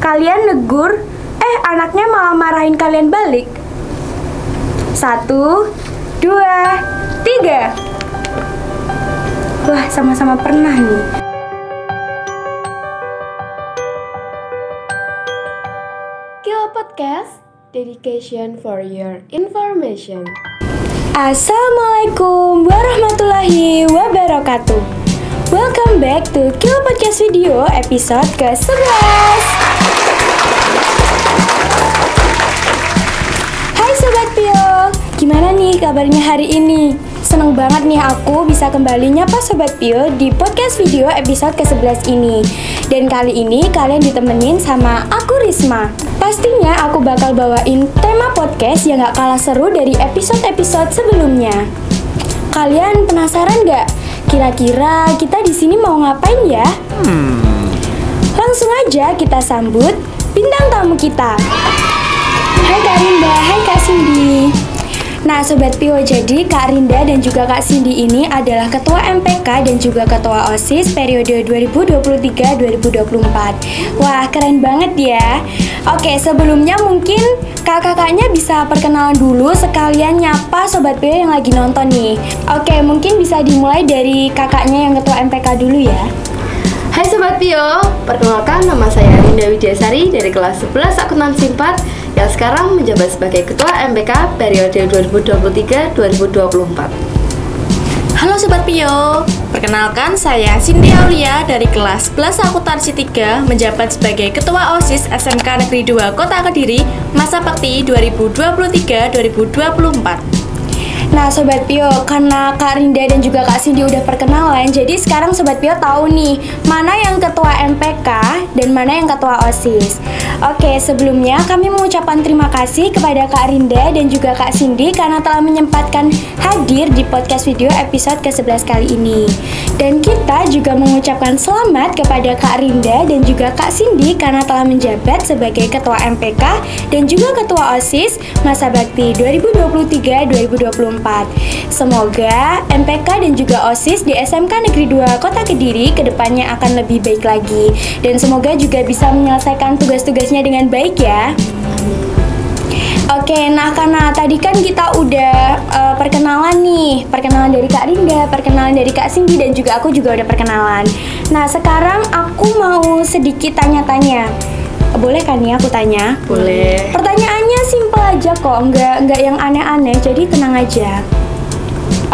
Kalian negur, anaknya malah marahin kalian balik. 1, 2, 3. Wah, sama-sama pernah nih. Kilo Podcast, dedication for your information. Assalamualaikum warahmatullahi wabarakatuh. Welcome back to Kilo Podcast Video episode ke-11. Hai Sobat Pio, gimana nih kabarnya hari ini? Seneng banget nih aku bisa kembali nyapa Sobat Pio di podcast video episode ke-11 ini. Dan kali ini kalian ditemenin sama aku Risma. Pastinya aku bakal bawain tema podcast yang gak kalah seru dari episode-episode sebelumnya. Kalian penasaran gak? Kira-kira kita di sini mau ngapain ya? Langsung aja kita sambut bintang tamu kita. Hai Kak Rinda, hai Kak Cindy. Nah Sobat Pio, jadi Kak Rinda dan juga Kak Cindy ini adalah Ketua MPK dan juga Ketua OSIS periode 2023-2024. Wah, keren banget ya. Oke, sebelumnya mungkin kakak-kakaknya bisa perkenalan dulu sekalian nyapa Sobat Pio yang lagi nonton nih. Oke, mungkin bisa dimulai dari kakaknya yang Ketua MPK dulu ya. Hai Sobat Pio, perkenalkan nama saya Rinda Widyasari dari kelas 11 Akuntansi 4 yang sekarang menjabat sebagai Ketua MPK periode 2023-2024. Halo Sobat Pio, perkenalkan saya Cindy Aulia dari kelas 11 Akuntansi 3 menjabat sebagai Ketua OSIS SMK Negeri 2 Kota Kediri masa bakti 2023-2024. Nah Sobat Pio, karena Kak Rinda dan juga Kak Cindy udah perkenalan, jadi sekarang Sobat Pio tahu nih mana yang Ketua MPK dan mana yang Ketua OSIS. Oke, sebelumnya kami mengucapkan terima kasih kepada Kak Rinda dan juga Kak Cindy karena telah menyempatkan hadir di podcast video episode ke-11 kali ini. Dan kita juga mengucapkan selamat kepada Kak Rinda dan juga Kak Cindy karena telah menjabat sebagai Ketua MPK dan juga Ketua OSIS masa bakti 2023-2024. Semoga MPK dan juga OSIS di SMK Negeri 2 Kota Kediri kedepannya akan lebih baik lagi. Dan semoga juga bisa menyelesaikan tugas-tugasnya dengan baik ya. Oke, nah karena tadi kan kita udah perkenalan nih. Perkenalan dari Kak Rinda, perkenalan dari Kak Cindy, dan juga aku juga udah perkenalan. Nah sekarang aku mau sedikit tanya-tanya. Boleh kan ya aku tanya? Boleh. Pertanyaannya simpel aja kok, nggak yang aneh-aneh, jadi tenang aja.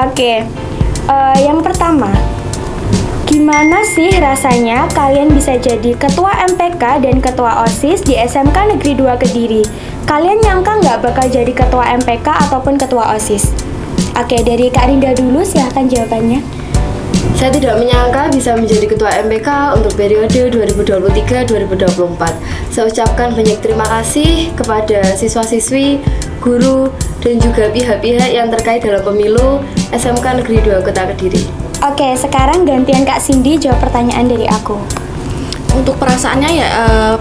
Oke, yang pertama, gimana sih rasanya kalian bisa jadi Ketua MPK dan Ketua OSIS di SMK Negeri 2 Kediri? Kalian nyangka nggak bakal jadi Ketua MPK ataupun Ketua OSIS? Oke, dari Kak Rinda dulu, silahkan jawabannya. Saya tidak menyangka bisa menjadi Ketua MPK untuk periode 2023-2024. Saya ucapkan banyak terima kasih kepada siswa-siswi, guru, dan juga pihak-pihak yang terkait dalam pemilu SMK Negeri 2 Kota Kediri. Oke, sekarang gantian Kak Cindy jawab pertanyaan dari aku. Untuk perasaannya ya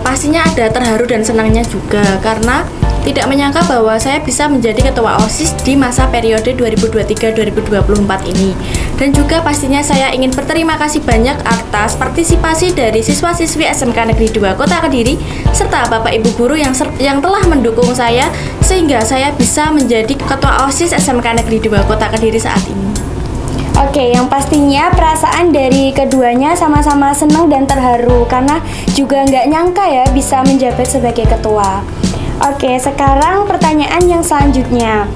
pastinya ada terharu dan senangnya juga karena tidak menyangka bahwa saya bisa menjadi Ketua OSIS di masa periode 2023-2024 ini. Dan juga pastinya saya ingin berterima kasih banyak atas partisipasi dari siswa-siswi SMK Negeri 2 Kota Kediri serta Bapak Ibu guru yang telah mendukung saya sehingga saya bisa menjadi Ketua OSIS SMK Negeri 2 Kota Kediri saat ini. Oke, yang pastinya perasaan dari keduanya sama-sama senang dan terharu karena juga nggak nyangka ya bisa menjabat sebagai ketua. Oke, sekarang pertanyaan yang selanjutnya.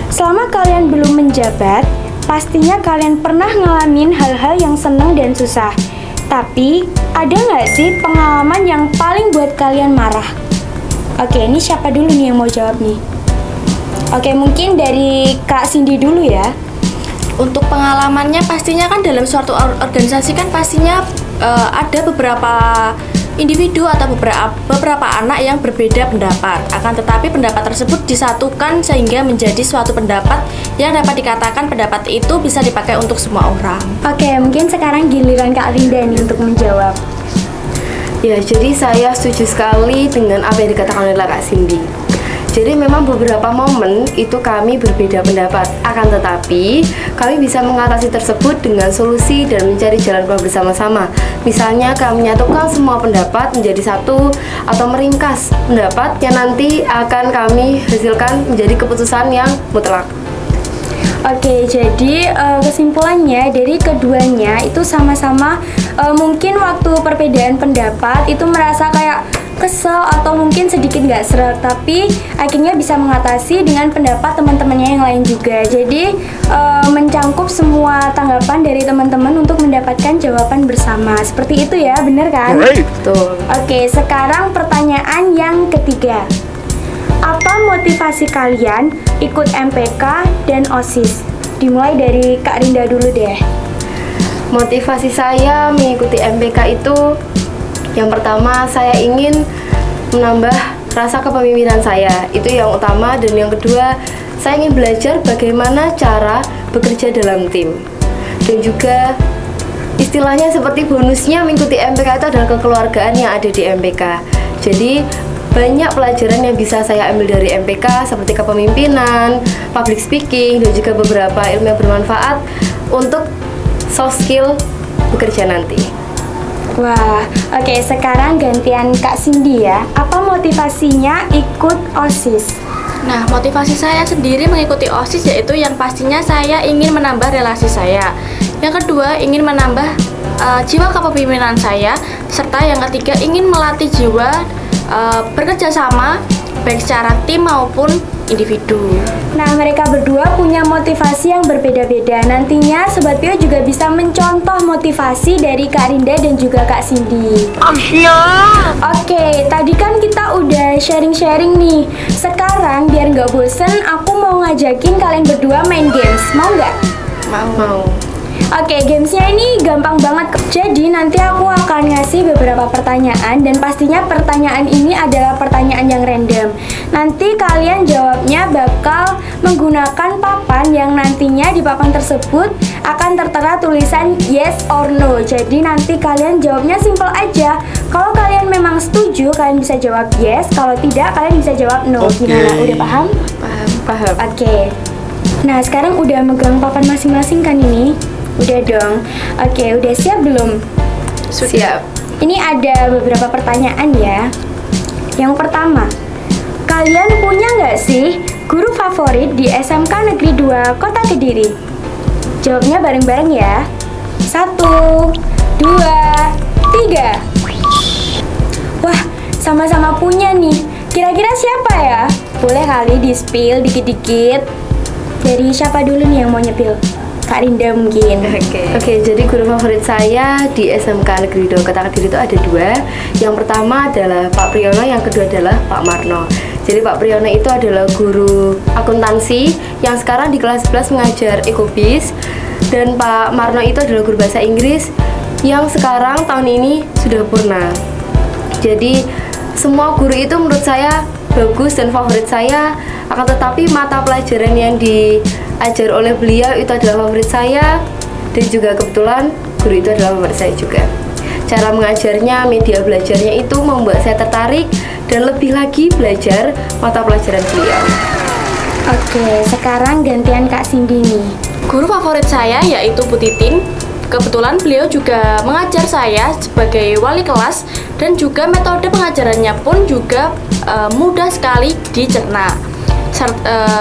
Selama kalian belum menjabat, pastinya kalian pernah ngalamin hal-hal yang senang dan susah. Tapi, ada nggak sih pengalaman yang paling buat kalian marah? Oke, ini siapa dulu nih yang mau jawab nih? Oke, mungkin dari Kak Cindy dulu ya. Untuk pengalamannya pastinya kan dalam suatu organisasi kan pastinya ada beberapa individu atau beberapa anak yang berbeda pendapat. Akan tetapi pendapat tersebut disatukan sehingga menjadi suatu pendapat yang dapat dikatakan pendapat itu bisa dipakai untuk semua orang. Oke, mungkin sekarang giliran Kak Rinda nih untuk menjawab. Ya, jadi saya setuju sekali dengan apa yang dikatakan oleh Kak Cindy. Jadi memang beberapa momen itu kami berbeda pendapat, akan tetapi kami bisa mengatasi tersebut dengan solusi dan mencari jalan keluar bersama-sama. Misalnya kami menyatukan semua pendapat menjadi satu atau meringkas pendapat yang nanti akan kami hasilkan menjadi keputusan yang mutlak. Oke, jadi kesimpulannya dari keduanya itu sama-sama mungkin waktu perbedaan pendapat itu merasa kayak kesel atau mungkin sedikit nggak seret, tapi akhirnya bisa mengatasi dengan pendapat teman-temannya yang lain juga. Jadi mencangkup semua tanggapan dari teman-teman untuk mendapatkan jawaban bersama. Seperti itu ya, bener kan? Betul. Oke, sekarang pertanyaan yang ketiga. Apa motivasi kalian ikut MPK dan OSIS? Dimulai dari Kak Rinda dulu deh. Motivasi saya mengikuti MPK itu, yang pertama saya ingin menambah rasa kepemimpinan saya, itu yang utama. Dan yang kedua, saya ingin belajar bagaimana cara bekerja dalam tim. Dan juga istilahnya seperti bonusnya mengikuti MPK itu adalah kekeluargaan yang ada di MPK. Jadi banyak pelajaran yang bisa saya ambil dari MPK seperti kepemimpinan, public speaking, dan juga beberapa ilmu yang bermanfaat untuk soft skill bekerja nanti. Wah, oke, sekarang gantian Kak Cindy ya. Apa motivasinya ikut OSIS? Nah, motivasi saya sendiri mengikuti OSIS yaitu yang pastinya saya ingin menambah relasi saya. Yang kedua, ingin menambah jiwa kepemimpinan saya. Serta yang ketiga, ingin melatih jiwa bekerja sama baik secara tim maupun individu. Nah, mereka berdua punya motivasi yang berbeda-beda. Nantinya Sobat Pio juga bisa mencontoh motivasi dari Kak Rinda dan juga Kak Cindy. Oke, tadi kan kita udah sharing-sharing nih. Sekarang biar nggak bosen, aku mau ngajakin kalian berdua main games. Mau nggak? Mau. Oke, gamesnya ini gampang banget. Jadi nanti aku akan ngasih beberapa pertanyaan dan pastinya pertanyaan ini adalah pertanyaan yang random. Nanti kalian jawabnya bakal menggunakan papan yang nantinya di papan tersebut akan tertera tulisan yes or no. Jadi nanti kalian jawabnya simple aja. Kalau kalian memang setuju, kalian bisa jawab yes. Kalau tidak, kalian bisa jawab no. Gimana? Udah paham? Paham. Oke. Nah, sekarang udah megang papan masing-masing kan ini? Udah dong. Oke, udah siap belum? Siap. Ini ada beberapa pertanyaan ya. Yang pertama, kalian punya nggak sih guru favorit di SMK Negeri 2 Kota Kediri? Jawabnya bareng-bareng ya. 1, 2, 3. Wah, sama-sama punya nih. Kira-kira siapa ya? Boleh kali di-spill dikit-dikit. Dari siapa dulu nih yang mau nyepil? Kak Rinda mungkin. Oke, jadi guru favorit saya di SMK Negeri 2 Kota Kediri itu ada dua. Yang pertama adalah Pak Priyono, yang kedua adalah Pak Marno. Jadi Pak Priyono itu adalah guru akuntansi yang sekarang di kelas 11 mengajar ekobis. Dan Pak Marno itu adalah guru bahasa Inggris yang sekarang tahun ini sudah purna. Jadi semua guru itu menurut saya bagus dan favorit saya. Akan tetapi mata pelajaran yang diajar oleh beliau itu adalah favorit saya. Dan juga kebetulan guru itu adalah favorit saya juga. Cara mengajarnya, media belajarnya itu membuat saya tertarik dan lebih lagi belajar mata pelajaran beliau. Oke, sekarang gantian Kak Cindy nih. Guru favorit saya yaitu Bu Titin. Kebetulan beliau juga mengajar saya sebagai wali kelas dan juga metode pengajarannya pun juga mudah sekali dicerna.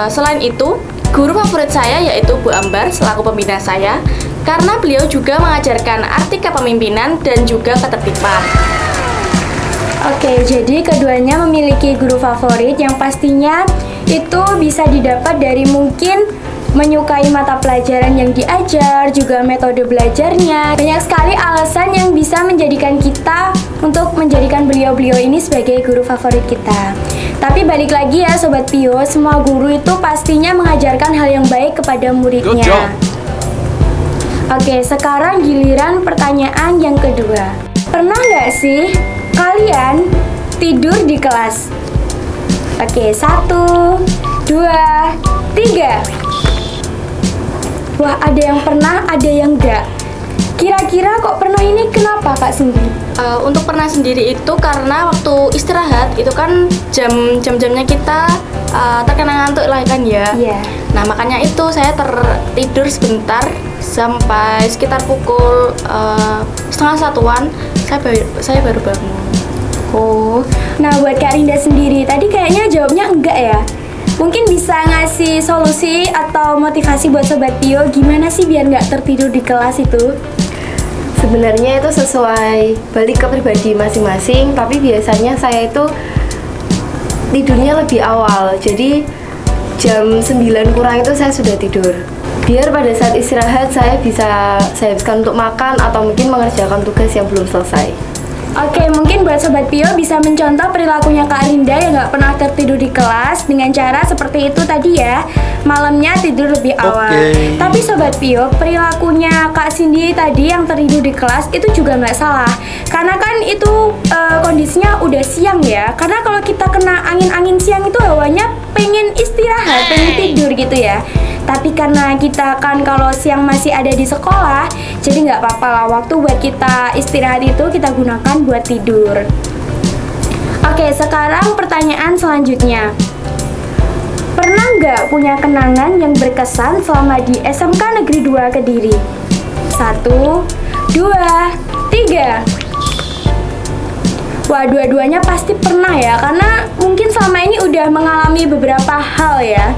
Selain itu, guru favorit saya yaitu Bu Ambar selaku pembina saya karena beliau juga mengajarkan arti kepemimpinan dan juga ketertiban. Oke, jadi keduanya memiliki guru favorit yang pastinya itu bisa didapat dari mungkin menyukai mata pelajaran yang diajar, juga metode belajarnya. Banyak sekali alasan yang bisa menjadikan kita untuk menjadikan beliau-beliau ini sebagai guru favorit kita. Tapi balik lagi ya Sobat Pio, semua guru itu pastinya mengajarkan hal yang baik kepada muridnya. Oke, sekarang giliran pertanyaan yang kedua. Pernah nggak sih kalian tidur di kelas? Oke, 1, 2, 3. Wah, ada yang pernah, ada yang enggak. Kira-kira kok pernah ini kenapa Kak Cindy? Untuk pernah sendiri itu karena waktu istirahat itu kan jam-jamnya kita terkena ngantuk lah kan ya. Iya. Nah makanya itu saya tertidur sebentar sampai sekitar pukul 12:30-an saya baru bangun. Oh, nah buat Kak Rinda sendiri, tadi kayaknya jawabnya enggak ya? Mungkin bisa ngasih solusi atau motivasi buat Sobat Pio, gimana sih biar nggak tertidur di kelas itu? Sebenarnya itu sesuai balik ke pribadi masing-masing, tapi biasanya saya itu tidurnya lebih awal. Jadi jam 9 kurang itu saya sudah tidur. Biar pada saat istirahat saya habiskan untuk makan atau mungkin mengerjakan tugas yang belum selesai. Oke, mungkin buat Sobat Pio bisa mencontoh perilakunya Kak Rinda yang nggak pernah tertidur di kelas dengan cara seperti itu tadi ya, malamnya tidur lebih awal. Tapi Sobat Pio, perilakunya Kak Cindy tadi yang tertidur di kelas itu juga nggak salah, karena kan itu kondisinya udah siang ya. Karena kalau kita kena angin-angin siang itu hawanya pengen istirahat, pengen tidur gitu ya. Tapi karena kita kan kalau siang masih ada di sekolah, jadi nggak apa-apa lah, waktu buat kita istirahat itu kita gunakan buat tidur. Oke, sekarang pertanyaan selanjutnya. Pernah nggak punya kenangan yang berkesan selama di SMK Negeri 2 Kediri? 1, 2, 3. Wah, dua-duanya pasti pernah ya, karena mungkin selama ini udah mengalami beberapa hal ya.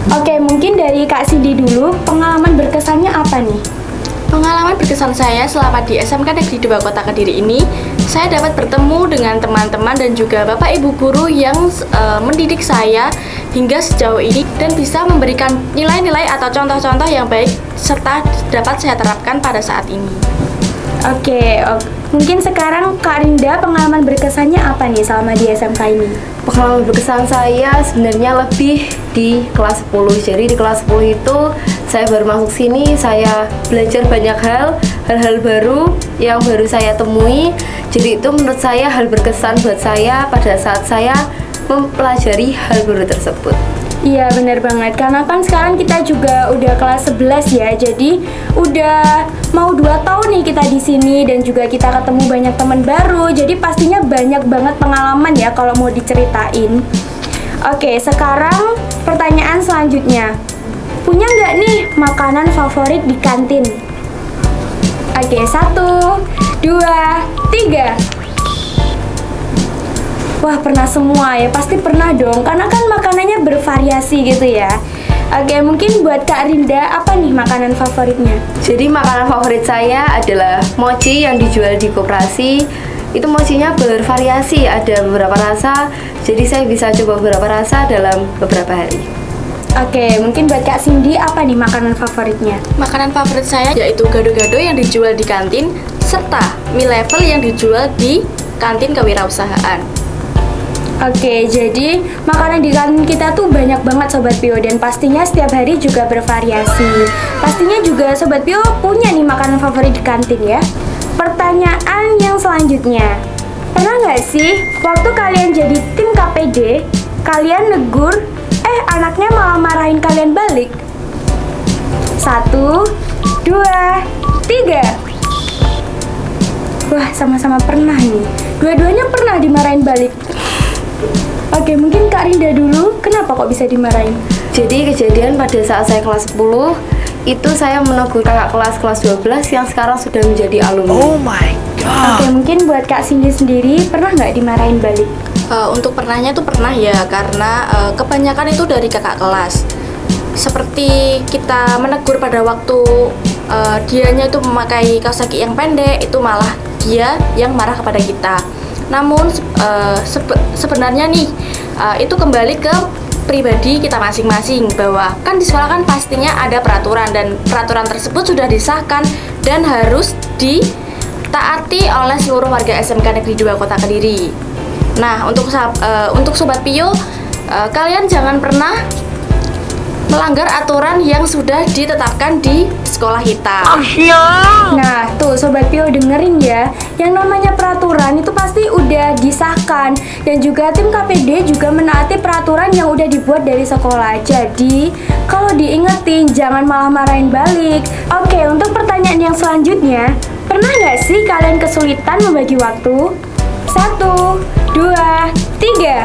Oke, mungkin dari Kak Cindy dulu, pengalaman berkesannya apa nih? Pengalaman berkesan saya selama di SMK Negeri 2 Kota Kediri ini, saya dapat bertemu dengan teman-teman dan juga Bapak Ibu guru yang mendidik saya hingga sejauh ini dan bisa memberikan nilai-nilai atau contoh-contoh yang baik serta dapat saya terapkan pada saat ini. Oke, mungkin sekarang Kak Rinda pengalaman berkesannya apa nih selama di SMK ini? Pengalaman berkesan saya sebenarnya lebih di kelas 10. Jadi di kelas 10 itu saya baru masuk sini, saya belajar banyak hal-hal baru yang baru saya temui. Jadi itu menurut saya hal berkesan buat saya pada saat saya mempelajari hal baru tersebut. Iya, benar banget, karena kan sekarang kita juga udah kelas 11 ya, jadi udah mau 2 tahun nih kita di sini dan juga kita ketemu banyak teman baru, jadi pastinya banyak banget pengalaman ya kalau mau diceritain. Oke, sekarang pertanyaan selanjutnya. Punya nggak nih makanan favorit di kantin? Oke, 1, 2, 3. Wah, pernah semua ya, pasti pernah dong, karena kan makanannya bervariasi gitu ya. Oke, mungkin buat Kak Rinda, apa nih makanan favoritnya? Jadi makanan favorit saya adalah mochi yang dijual di koperasi. Itu mochinya bervariasi, ada beberapa rasa, jadi saya bisa coba beberapa rasa dalam beberapa hari. Oke, mungkin buat Kak Cindy, apa nih makanan favoritnya? Makanan favorit saya yaitu gado-gado yang dijual di kantin serta mie level yang dijual di kantin kewirausahaan. Oke, jadi makanan di kantin kita tuh banyak banget Sobat Pio, dan pastinya setiap hari juga bervariasi. Pastinya juga Sobat Pio punya nih makanan favorit di kantin ya. Pertanyaan yang selanjutnya, pernah nggak sih waktu kalian jadi tim KPD, kalian negur, anaknya malah marahin kalian balik? 1, 2, 3. Wah, sama-sama pernah nih. Dua-duanya pernah dimarahin balik. Oke, mungkin Kak Rinda dulu, kenapa kok bisa dimarahin? Jadi kejadian pada saat saya kelas 10, itu saya menegur kakak kelas 12 yang sekarang sudah menjadi alumni. Oh my god. Oke, mungkin buat Kak Cindy sendiri, pernah nggak dimarahin balik? Untuk pernahnya tuh pernah ya, karena kebanyakan itu dari kakak kelas. Seperti kita menegur pada waktu dianya itu memakai kaos kaki yang pendek, itu malah dia yang marah kepada kita. Namun sebenarnya nih itu kembali ke pribadi kita masing-masing, bahwa kan di sekolah kan pastinya ada peraturan dan peraturan tersebut sudah disahkan dan harus ditaati oleh seluruh warga SMK Negeri 2 Kota Kediri. Nah, untuk Sobat Pio, kalian jangan pernah melanggar aturan yang sudah ditetapkan di sekolah kita. Nah, tuh Sobat Pio dengerin ya, yang namanya peraturan itu pasti udah disahkan, dan juga tim KPD juga menaati peraturan yang udah dibuat dari sekolah. Jadi, kalau diingetin jangan malah marahin balik. Oke, untuk pertanyaan yang selanjutnya, pernah nggak sih kalian kesulitan membagi waktu? 1, 2, 3. ya?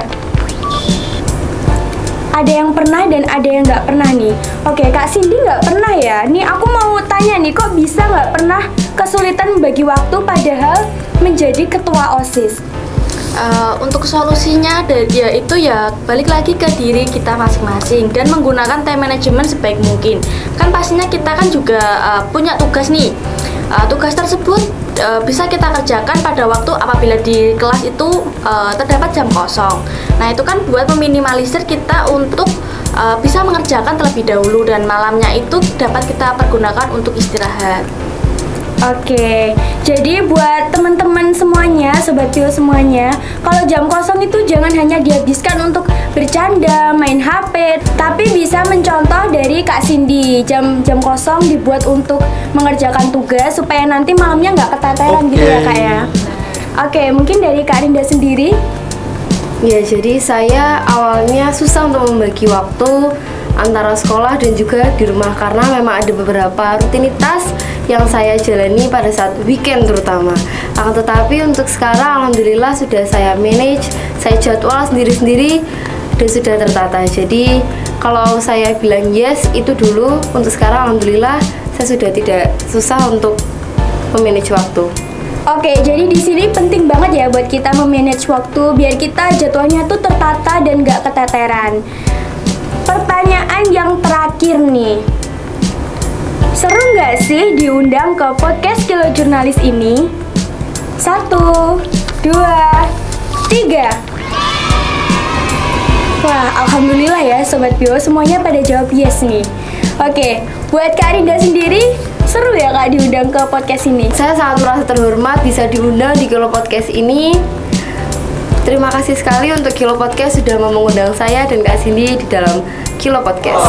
Ada yang pernah dan ada yang nggak pernah nih. Oke, Kak Cindy nggak pernah ya. Nih aku mau tanya nih, kok bisa nggak pernah kesulitan membagi waktu padahal menjadi ketua OSIS? Untuk solusinya yaitu ya balik lagi ke diri kita masing-masing dan menggunakan time management sebaik mungkin. Kan pastinya kita kan juga punya tugas nih. Tugas tersebut bisa kita kerjakan pada waktu apabila di kelas itu terdapat jam kosong. Nah itu kan buat meminimalisir kita untuk bisa mengerjakan terlebih dahulu dan malamnya itu dapat kita pergunakan untuk istirahat. Oke, jadi buat teman-teman semuanya, Sobat Pio semuanya, kalau jam kosong itu jangan hanya dihabiskan untuk bercanda, main HP, tapi bisa mencontoh dari Kak Cindy. Jam kosong dibuat untuk mengerjakan tugas supaya nanti malamnya nggak keteteran gitu ya Kak ya. Oke, mungkin dari Kak Rinda sendiri. Ya, jadi saya awalnya susah untuk membagi waktu antara sekolah dan juga di rumah karena memang ada beberapa rutinitas yang saya jalani pada saat weekend terutama. Akan tetapi untuk sekarang alhamdulillah sudah saya manage, saya jadwal sendiri-sendiri dan sudah tertata. Jadi kalau saya bilang yes itu dulu, untuk sekarang alhamdulillah saya sudah tidak susah untuk memanage waktu. Oke, jadi di sini penting banget ya buat kita memanage waktu biar kita jadwalnya tuh tertata dan gak keteteran. Pertanyaan yang terakhir nih, seru nggak sih diundang ke podcast Kilo Jurnalis ini? 1, 2, 3. Wah, alhamdulillah ya Sobat Pio, semuanya pada jawab yes nih. Oke, buat Kak Rinda sendiri, seru ya Kak diundang ke podcast ini? Saya sangat merasa terhormat bisa diundang di Kilo Podcast ini. Terima kasih sekali untuk Kilo Podcast sudah mau mengundang saya dan Kak Cindy di dalam Kilo Podcast.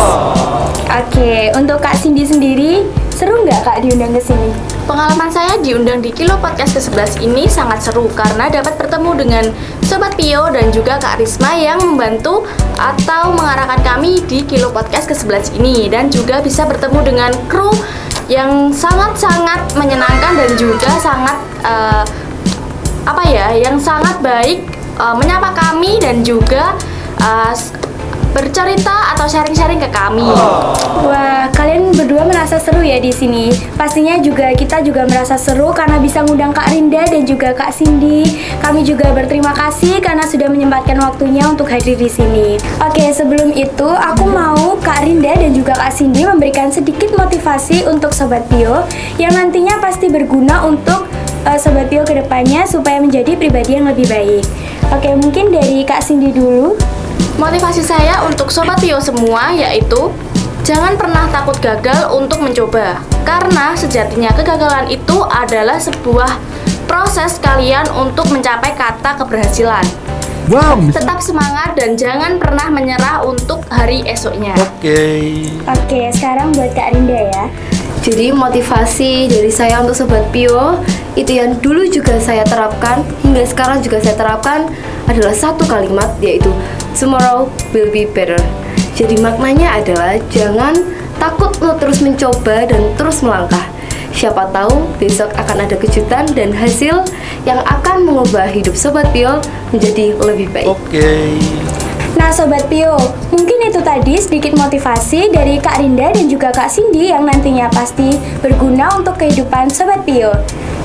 Oke, untuk Kak Cindy sendiri, seru nggak Kak diundang ke sini? Pengalaman saya diundang di Kilo Podcast ke-11 ini sangat seru karena dapat bertemu dengan Sobat Pio dan juga Kak Risma yang membantu atau mengarahkan kami di Kilo Podcast ke-11 ini, dan juga bisa bertemu dengan kru yang sangat-sangat menyenangkan dan juga sangat yang sangat baik menyapa kami dan juga bercerita atau sharing-sharing ke kami. Wah, kalian berdua merasa seru ya di sini. Pastinya kita juga merasa seru karena bisa ngundang Kak Rinda dan juga Kak Cindy. Kami juga berterima kasih karena sudah menyempatkan waktunya untuk hadir di sini. Oke, sebelum itu aku mau Kak Rinda dan juga Kak Cindy memberikan sedikit motivasi untuk Sobat Pio yang nantinya pasti berguna untuk Sobat Pio kedepannya supaya menjadi pribadi yang lebih baik. Oke, mungkin dari Kak Cindy dulu. Motivasi saya untuk Sobat Pio semua yaitu jangan pernah takut gagal untuk mencoba, karena sejatinya kegagalan itu adalah sebuah proses kalian untuk mencapai kata keberhasilan. Wow. Tetap semangat dan jangan pernah menyerah untuk hari esoknya. Oke, sekarang buat Kak Rinda ya. Jadi motivasi dari saya untuk Sobat Pio itu yang dulu juga saya terapkan, hingga sekarang juga saya terapkan adalah satu kalimat, yaitu tomorrow will be better. Jadi maknanya adalah jangan takut untuk terus mencoba dan terus melangkah. Siapa tahu besok akan ada kejutan dan hasil yang akan mengubah hidup Sobat Pio menjadi lebih baik. Nah Sobat Pio, mungkin itu tadi sedikit motivasi dari Kak Rinda dan juga Kak Cindy yang nantinya pasti berguna untuk kehidupan Sobat Pio.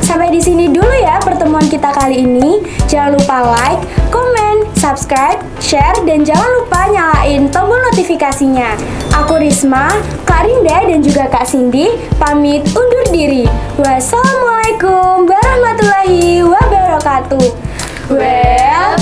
Sampai di sini dulu ya pertemuan kita kali ini. Jangan lupa like, komen, subscribe, share, dan jangan lupa nyalain tombol notifikasinya. Aku Risma, Kak Rinda dan juga Kak Cindy pamit undur diri. Wassalamualaikum warahmatullahi wabarakatuh. Well,